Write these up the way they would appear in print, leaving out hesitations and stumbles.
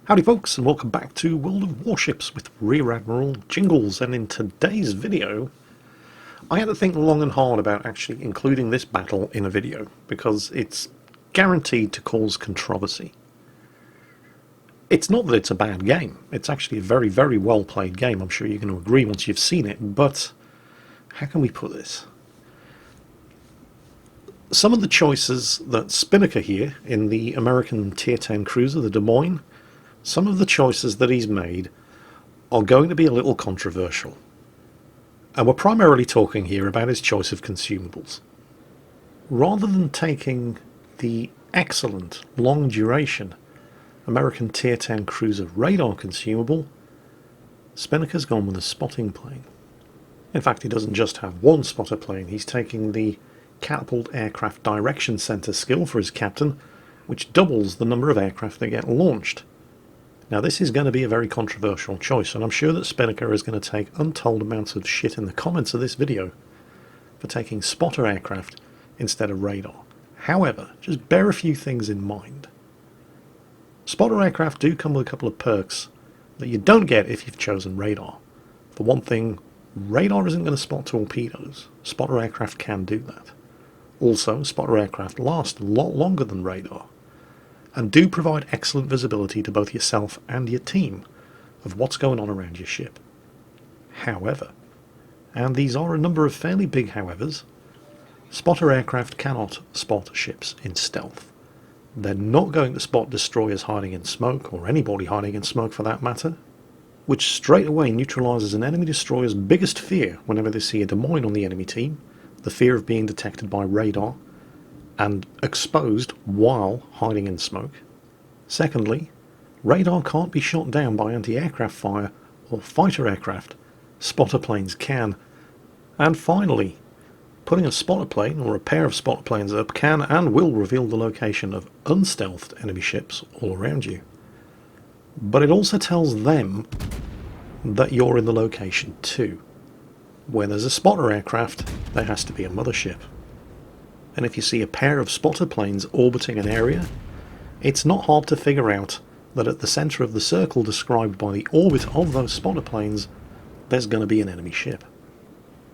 Howdy folks, and welcome back to World of Warships with Rear Admiral Jingles, and in today's video I had to think long and hard about actually including this battle in a video because it's guaranteed to cause controversy. It's not that it's a bad game, it's actually a very, very well played game. I'm sure you're going to agree once you've seen it, but how can we put this? Some of the choices that Spinnaker here in the American Tier 10 cruiser, the Des Moines, some of the choices that he's made are going to be a little controversial. And we're primarily talking here about his choice of consumables. Rather than taking the excellent, long duration American Tier 10 cruiser radar consumable, Spinnaker's gone with a spotting plane. In fact, he doesn't just have one spotter plane, he's taking the Catapult Aircraft Direction Center skill for his captain, which doubles the number of aircraft that get launched. Now this is going to be a very controversial choice, and I'm sure that Spinnaker is going to take untold amounts of shit in the comments of this video for taking spotter aircraft instead of radar. However, just bear a few things in mind. Spotter aircraft do come with a couple of perks that you don't get if you've chosen radar. For one thing, radar isn't going to spot torpedoes. Spotter aircraft can do that. Also, spotter aircraft last a lot longer than radar, and do provide excellent visibility to both yourself and your team of what's going on around your ship. However, and these are a number of fairly big howevers, spotter aircraft cannot spot ships in stealth. They're not going to spot destroyers hiding in smoke, or anybody hiding in smoke for that matter, which straight away neutralises an enemy destroyer's biggest fear whenever they see a Des Moines on the enemy team, the fear of being detected by radar and exposed while hiding in smoke. Secondly, radar can't be shot down by anti-aircraft fire or fighter aircraft. Spotter planes can. And finally, putting a spotter plane or a pair of spotter planes up can and will reveal the location of unstealthed enemy ships all around you. But it also tells them that you're in the location too. Where there's a spotter aircraft, there has to be a mothership. And if you see a pair of spotter planes orbiting an area, it's not hard to figure out that at the centre of the circle described by the orbit of those spotter planes, there's going to be an enemy ship.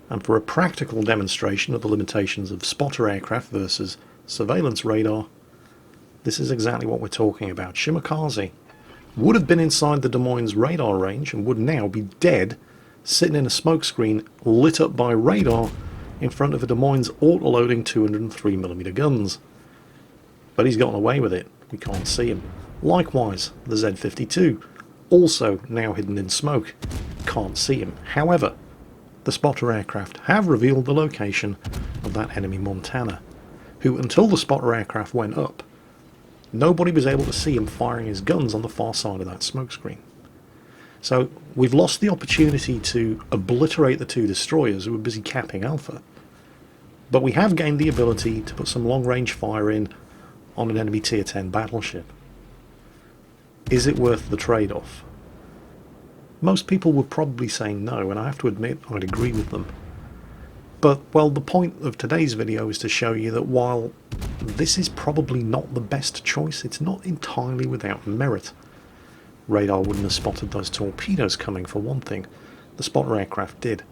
And for a practical demonstration of the limitations of spotter aircraft versus surveillance radar, this is exactly what we're talking about. Shimakaze would have been inside the Des Moines radar range and would now be dead, sitting in a smokescreen lit up by radar in front of a Des Moines auto-loading 203mm guns. But he's gotten away with it. We can't see him. Likewise, the Z-52, also now hidden in smoke. Can't see him. However, the spotter aircraft have revealed the location of that enemy Montana, who until the spotter aircraft went up, nobody was able to see him firing his guns on the far side of that smokescreen. So we've lost the opportunity to obliterate the two destroyers who were busy capping Alpha. But we have gained the ability to put some long-range fire in on an enemy Tier 10 battleship. Is it worth the trade-off? Most people would probably say no, and I have to admit I'd agree with them. But, well, the point of today's video is to show you that while this is probably not the best choice, it's not entirely without merit. Radar wouldn't have spotted those torpedoes coming, for one thing. The spotter aircraft did.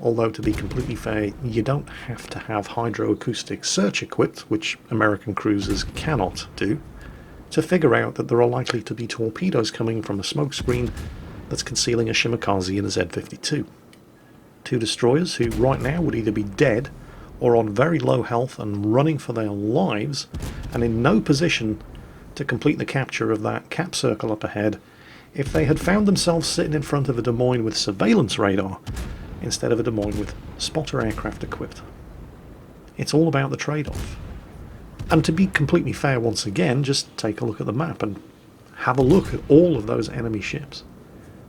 Although, to be completely fair, you don't have to have hydroacoustic search equipped, which American cruisers cannot do, to figure out that there are likely to be torpedoes coming from a smokescreen that's concealing a Shimakaze and a Z-52. Two destroyers who right now would either be dead or on very low health and running for their lives, and in no position to complete the capture of that cap circle up ahead if they had found themselves sitting in front of a Des Moines with surveillance radar instead of a Des Moines with spotter aircraft equipped. It's all about the trade-off. And to be completely fair once again, just take a look at the map and have a look at all of those enemy ships.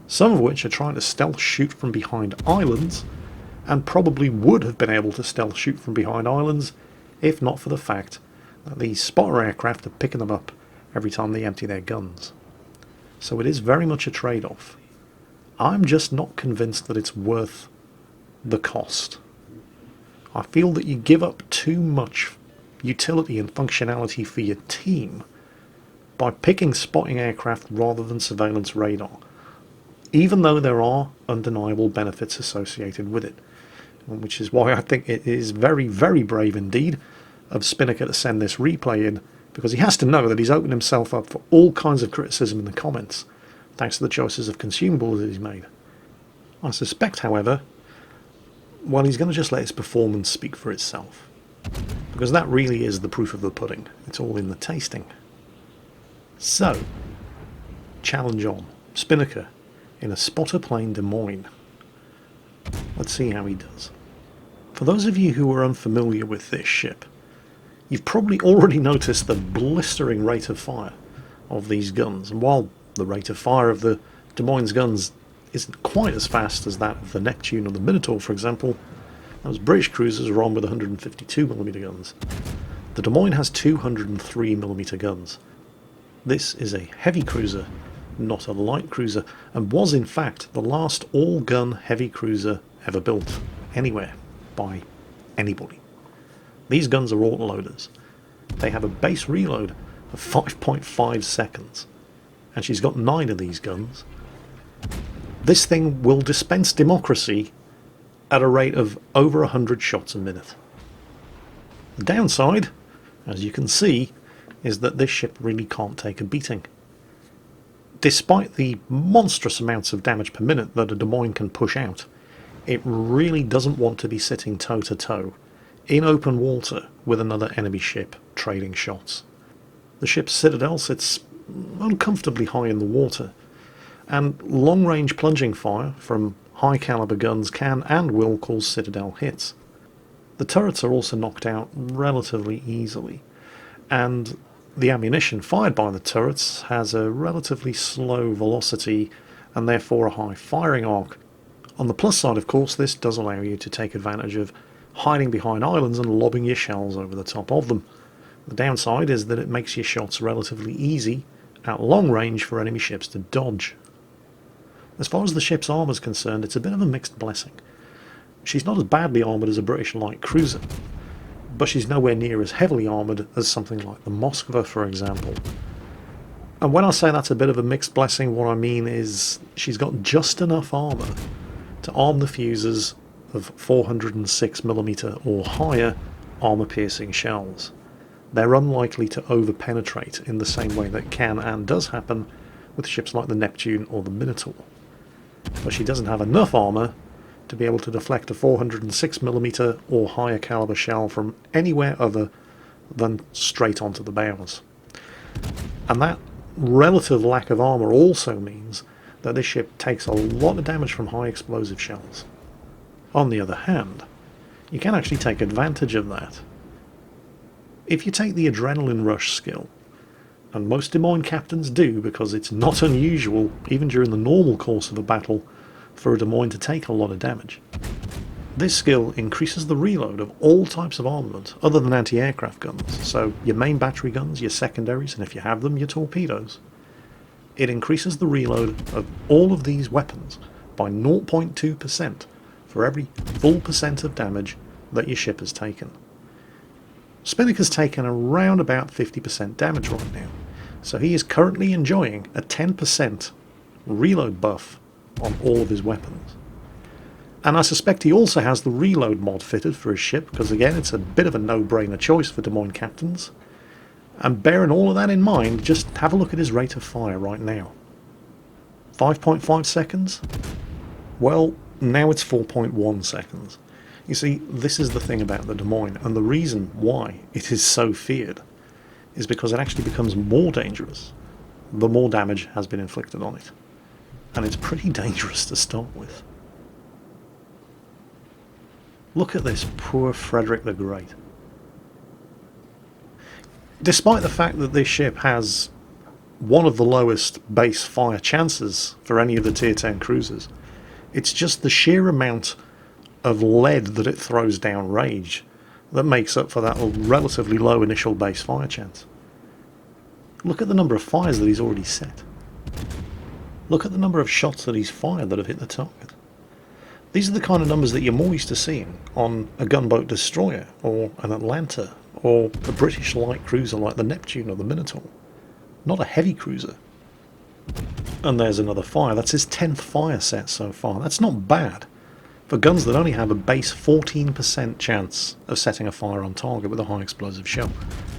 Some of which are trying to stealth shoot from behind islands, and probably would have been able to stealth shoot from behind islands if not for the fact that these spotter aircraft are picking them up every time they empty their guns. So it is very much a trade-off. I'm just not convinced that it's worth the cost. I feel that you give up too much utility and functionality for your team by picking spotting aircraft rather than surveillance radar, even though there are undeniable benefits associated with it, which is why I think it is very, very brave indeed of Spinnaker to send this replay in, because he has to know that he's opened himself up for all kinds of criticism in the comments, thanks to the choices of consumables that he's made. I suspect, however, well, he's going to just let his performance speak for itself, because that really is the proof of the pudding. It's all in the tasting. So, challenge on. Spinnaker in a spotter plane Des Moines. Let's see how he does. For those of you who are unfamiliar with this ship, you've probably already noticed the blistering rate of fire of these guns, and while the rate of fire of the Des Moines guns isn't quite as fast as that of the Neptune or the Minotaur, for example, those British cruisers are on with 152mm guns. The Des Moines has 203mm guns. This is a heavy cruiser, not a light cruiser, and was in fact the last all-gun heavy cruiser ever built anywhere by anybody. These guns are autoloaders. They have a base reload of 5.5 seconds, and she's got 9 of these guns. This thing will dispense democracy at a rate of over 100 shots a minute. The downside, as you can see, is that this ship really can't take a beating. Despite the monstrous amounts of damage per minute that a Des Moines can push out, it really doesn't want to be sitting toe-to-toe in open water with another enemy ship trading shots. The ship's citadel sits uncomfortably high in the water, and long-range plunging fire from high-caliber guns can and will cause citadel hits. The turrets are also knocked out relatively easily, and the ammunition fired by the turrets has a relatively slow velocity and therefore a high firing arc. On the plus side, of course, this does allow you to take advantage of hiding behind islands and lobbing your shells over the top of them. The downside is that it makes your shots relatively easy at long range for enemy ships to dodge. As far as the ship's armour is concerned, it's a bit of a mixed blessing. She's not as badly armoured as a British light cruiser, but she's nowhere near as heavily armoured as something like the Moskva, for example. And when I say that's a bit of a mixed blessing, what I mean is she's got just enough armour to arm the fuses of 406mm or higher armour-piercing shells. They're unlikely to over-penetrate in the same way that can and does happen with ships like the Neptune or the Minotaur. But she doesn't have enough armour to be able to deflect a 406mm or higher caliber shell from anywhere other than straight onto the bows. And that relative lack of armour also means that this ship takes a lot of damage from high explosive shells. On the other hand, you can actually take advantage of that. If you take the adrenaline rush skill, and most Des Moines captains do because it's not unusual, even during the normal course of a battle, for a Des Moines to take a lot of damage. This skill increases the reload of all types of armament other than anti-aircraft guns, so your main battery guns, your secondaries, and if you have them, your torpedoes. It increases the reload of all of these weapons by 0.2% for every full percent of damage that your ship has taken. Spinnaker's taken around about 50% damage right now, so he is currently enjoying a 10% reload buff on all of his weapons. And I suspect he also has the reload mod fitted for his ship, because again it's a bit of a no-brainer choice for Des Moines captains. And bearing all of that in mind, just have a look at his rate of fire right now. 5.5 seconds? Well, now it's 4.1 seconds. You see, this is the thing about the Des Moines, and the reason why it is so feared is because it actually becomes more dangerous the more damage has been inflicted on it. And it's pretty dangerous to start with. Look at this poor Frederick the Great. Despite the fact that this ship has one of the lowest base fire chances for any of the Tier 10 cruisers, it's just the sheer amount of lead that it throws down range that makes up for that relatively low initial base fire chance. Look at the number of fires that he's already set. Look at the number of shots that he's fired that have hit the target. These are the kind of numbers that you're more used to seeing on a gunboat destroyer, or an Atlanta, or a British light cruiser like the Neptune or the Minotaur. not a heavy cruiser. And there's another fire. That's his 10th fire set so far. That's not bad for guns that only have a base 14% chance of setting a fire on target with a high explosive shell.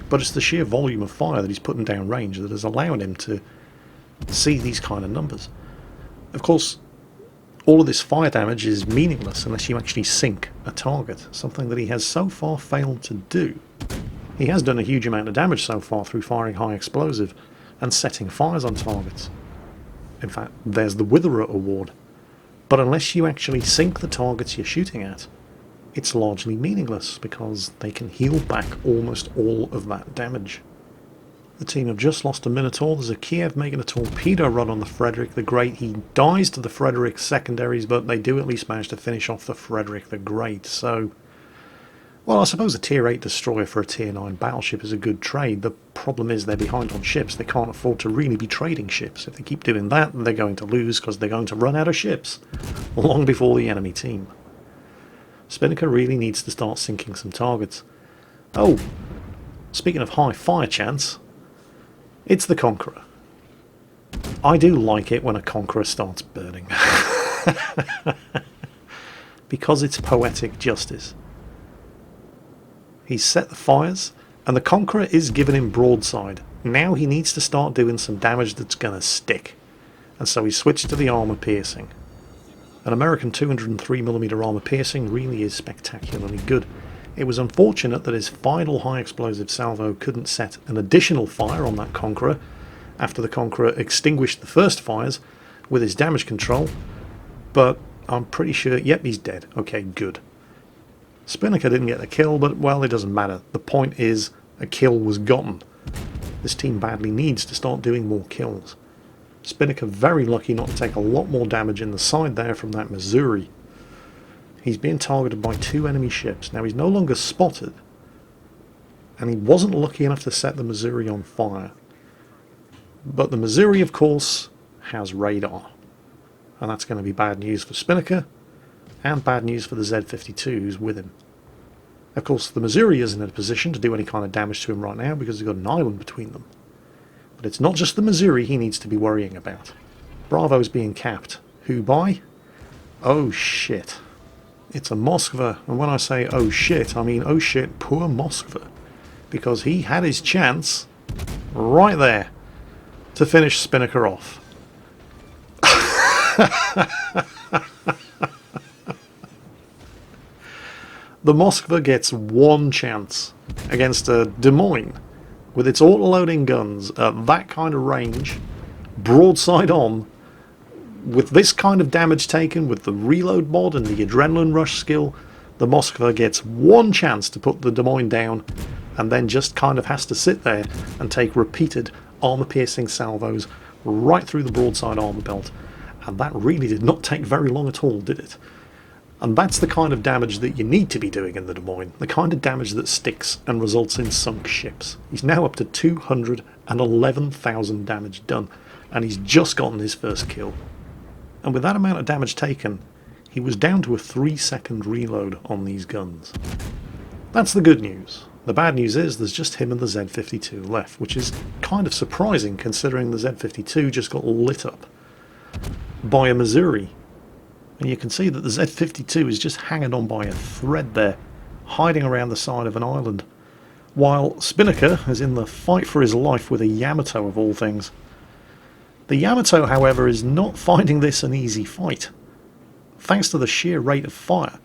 But it's the sheer volume of fire that he's putting down range that has allowed him to see these kind of numbers. Of course, all of this fire damage is meaningless unless you actually sink a target, something that he has so far failed to do. He has done a huge amount of damage so far through firing high explosive and setting fires on targets. In fact, there's the Witherer award. But unless you actually sink the targets you're shooting at, it's largely meaningless because they can heal back almost all of that damage. The team have just lost a Minotaur. There's a Kiev making a torpedo run on the Frederick the Great. He dies to the Frederick secondaries, but they do at least manage to finish off the Frederick the Great. So, well, I suppose a tier 8 destroyer for a tier 9 battleship is a good trade. The problem is they're behind on ships. They can't afford to really be trading ships. If they keep doing that, they're going to lose because they're going to run out of ships long before the enemy team. Spinnaker really needs to start sinking some targets. Oh, speaking of high fire chance, it's the Conqueror. I do like it when a Conqueror starts burning. Because it's poetic justice. He's set the fires, and the Conqueror is giving him broadside. Now he needs to start doing some damage that's going to stick. And so he switched to the armour piercing. An American 203mm armour piercing really is spectacularly good. It was unfortunate that his final high explosive salvo couldn't set an additional fire on that Conqueror after the Conqueror extinguished the first fires with his damage control, but I'm pretty sure, yep, he's dead. Okay, good. Spinnaker didn't get the kill, but, well, it doesn't matter. The point is, a kill was gotten. This team badly needs to start doing more kills. Spinnaker very lucky not to take a lot more damage in the side there from that Missouri. He's being targeted by 2 enemy ships. Now, he's no longer spotted, and he wasn't lucky enough to set the Missouri on fire. But the Missouri, of course, has radar. And that's going to be bad news for Spinnaker, and bad news for the Z-52 who's with him. Of course, the Missouri isn't in a position to do any kind of damage to him right now because he's got an island between them. But it's not just the Missouri he needs to be worrying about. Bravo's being capped. Who by? Oh shit. It's a Moskva, and when I say oh shit, I mean oh shit, poor Moskva. Because he had his chance, right there, to finish Spinnaker off. The Moskva gets one chance against a Des Moines with its auto-loading guns at that kind of range, broadside on, with this kind of damage taken, with the reload mod and the adrenaline rush skill. The Moskva gets one chance to put the Des Moines down, and then just kind of has to sit there and take repeated armor-piercing salvos right through the broadside armor belt. And that really did not take very long at all, did it? And that's the kind of damage that you need to be doing in the Des Moines, the kind of damage that sticks and results in sunk ships. He's now up to 211,000 damage done, and he's just gotten his first kill. And with that amount of damage taken, he was down to a 3-second reload on these guns. That's the good news. The bad news is there's just him and the Z-52 left, which is kind of surprising considering the Z-52 just got lit up by a Missouri. And you can see that the Z-52 is just hanging on by a thread there, hiding around the side of an island, while Spinnaker is in the fight for his life with a Yamato of all things. The Yamato, however, is not finding this an easy fight, thanks to the sheer rate of fire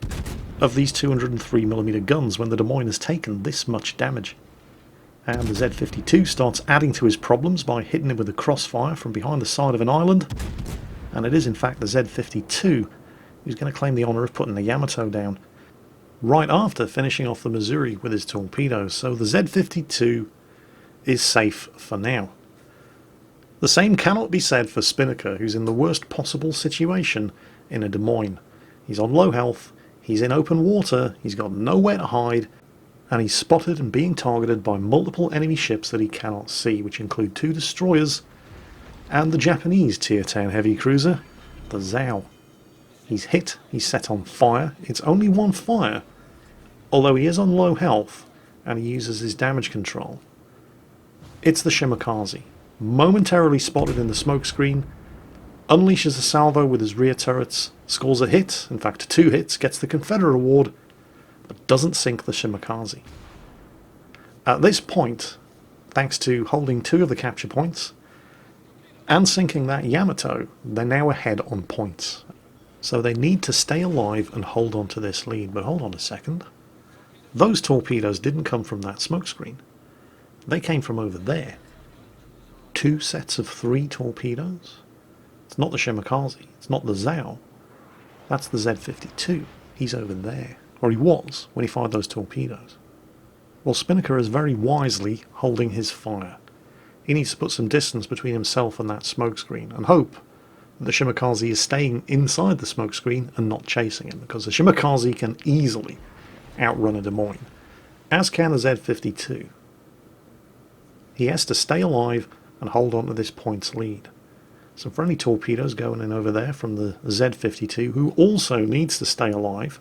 of these 203mm guns when the Des Moines has taken this much damage. And the Z-52 starts adding to his problems by hitting him with a crossfire from behind the side of an island, and it is in fact the Z-52 who's going to claim the honour of putting the Yamato down, right after finishing off the Missouri with his torpedoes, so the Z-52 is safe for now. The same cannot be said for Spinnaker, who's in the worst possible situation in a Des Moines. He's on low health, he's in open water, he's got nowhere to hide, and he's spotted and being targeted by multiple enemy ships that he cannot see, which include 2 destroyers and the Japanese tier 10 heavy cruiser, the Zhao. He's hit, he's set on fire. It's only one fire, although he is on low health and he uses his damage control. It's the Shimakaze. momentarily spotted in the smokescreen, unleashes a salvo with his rear turrets, scores a hit, in fact 2 hits, gets the Confederate award, but doesn't sink the Shimakaze. At this point, thanks to holding 2 of the capture points and sinking that Yamato, they're now ahead on points. So they need to stay alive and hold on to this lead. But hold on a second. Those torpedoes didn't come from that smokescreen. They came from over there. 2 sets of 3 torpedoes? It's not the Shimakaze. It's not the Zhao. That's the Z-52. He's over there. Or he was, when he fired those torpedoes. Well, Spinnaker is very wisely holding his fire. He needs to put some distance between himself and that smokescreen, and hope that the Shimakaze is staying inside the smokescreen and not chasing him, because the Shimakaze can easily outrun a Des Moines, as can a Z-52. He has to stay alive and hold on to this points lead. Some friendly torpedoes going in over there from the Z-52, who also needs to stay alive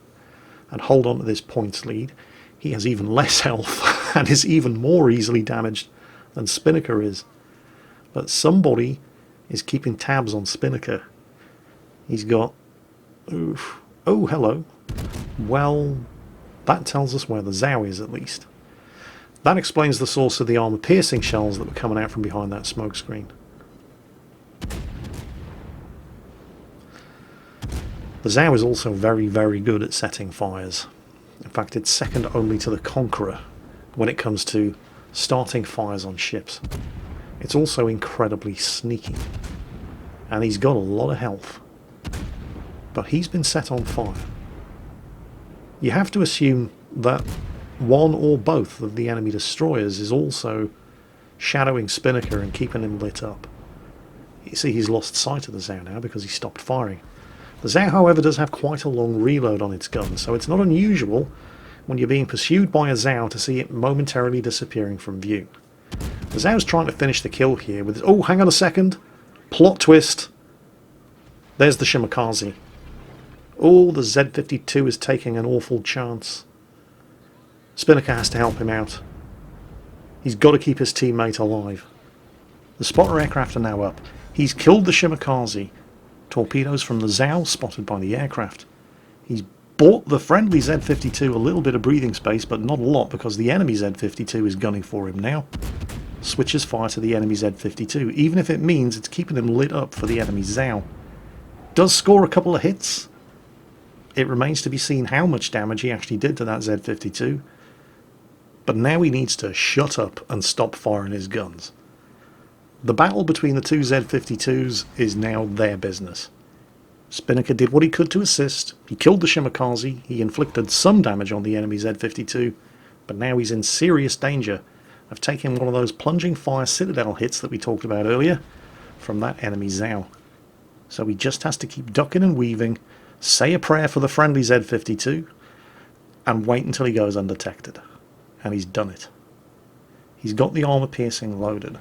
and hold on to this points lead. He has even less health and is even more easily damaged than Spinnaker is. But somebody is keeping tabs on Spinnaker. He's got... Oof. Oh, hello. Well, that tells us where the Zhao is, at least. That explains the source of the armor-piercing shells that were coming out from behind that smokescreen. The Zhao is also very, very good at setting fires. In fact, it's second only to the Conqueror when it comes to starting fires on ships. It's also incredibly sneaky. And he's got a lot of health. But he's been set on fire. You have to assume that one or both of the enemy destroyers is also shadowing Spinnaker and keeping him lit up. You see, he's lost sight of the Zhao now because he stopped firing. The Zhao, however, does have quite a long reload on its gun, so it's not unusual when you're being pursued by a Zhao to see it momentarily disappearing from view. The Zhao's trying to finish the kill here with... Oh, hang on a second. Plot twist. There's the Shimakaze. Oh, the Z-52 is taking an awful chance. Spinnaker has to help him out. He's got to keep his teammate alive. The spotter aircraft are now up. He's killed the Shimakaze. Torpedoes from the Zhao spotted by the aircraft. He's bought the friendly Z-52 a little bit of breathing space, but not a lot, because the enemy Z-52 is gunning for him now. Switches fire to the enemy Z-52, even if it means it's keeping him lit up for the enemy Zhao. Does score a couple of hits. It remains to be seen how much damage he actually did to that Z-52. But now he needs to shut up and stop firing his guns. The battle between the 2 Z-52s is now their business. Spinnaker did what he could to assist. He killed the Shimakaze. He inflicted some damage on the enemy Z-52. But now he's in serious danger of taking one of those plunging fire citadel hits that we talked about earlier from that enemy Zhao. So he just has to keep ducking and weaving, say a prayer for the friendly Z-52, and wait until he goes undetected. And he's done it. He's got the armor piercing loaded.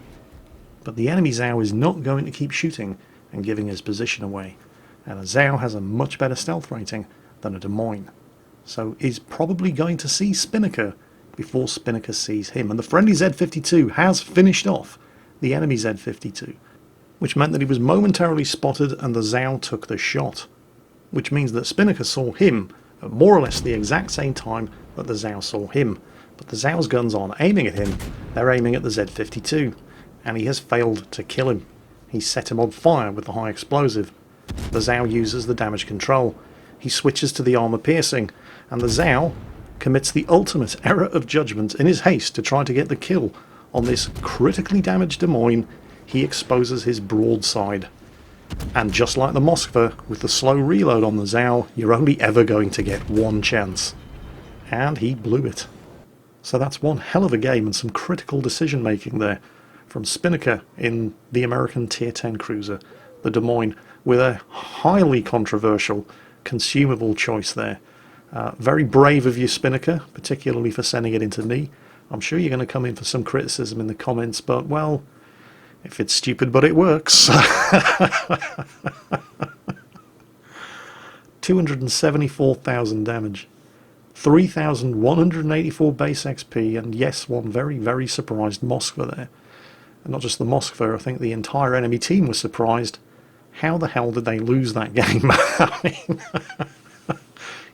But the enemy Zhao is not going to keep shooting and giving his position away. And a Zhao has a much better stealth rating than a Des Moines. So he's probably going to see Spinnaker before Spinnaker sees him. And the friendly Z-52 has finished off the enemy Z-52, which meant that he was momentarily spotted and the Zhao took the shot. Which means that Spinnaker saw him at more or less the exact same time that the Zhao saw him. But the Zhao's guns aren't aiming at him, they're aiming at the Z-52. And he has failed to kill him. He's set him on fire with the high explosive. The Zhao uses the damage control. He switches to the armor piercing, and the Zhao commits the ultimate error of judgment in his haste to try to get the kill on this critically damaged Des Moines. He exposes his broadside. And just like the Moskva, with the slow reload on the Zhao, you're only ever going to get one chance. And he blew it. So that's one hell of a game and some critical decision making there from Spinnaker in the American Tier 10 cruiser, the Des Moines, with a highly controversial consumable choice there. Very brave of you, Spinnaker, particularly for sending it into me. I'm sure you're going to come in for some criticism in the comments, but, well, if it's stupid but it works. 274,000 damage. 3,184 base XP, and yes, one very, very surprised Moskva there. And not just the Moskva, I think the entire enemy team was surprised. How the hell did they lose that game? I mean,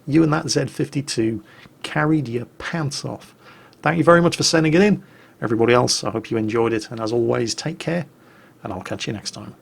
you and that Z52 carried your pants off. Thank you very much for sending it in. Everybody else, I hope you enjoyed it. And as always, take care, and I'll catch you next time.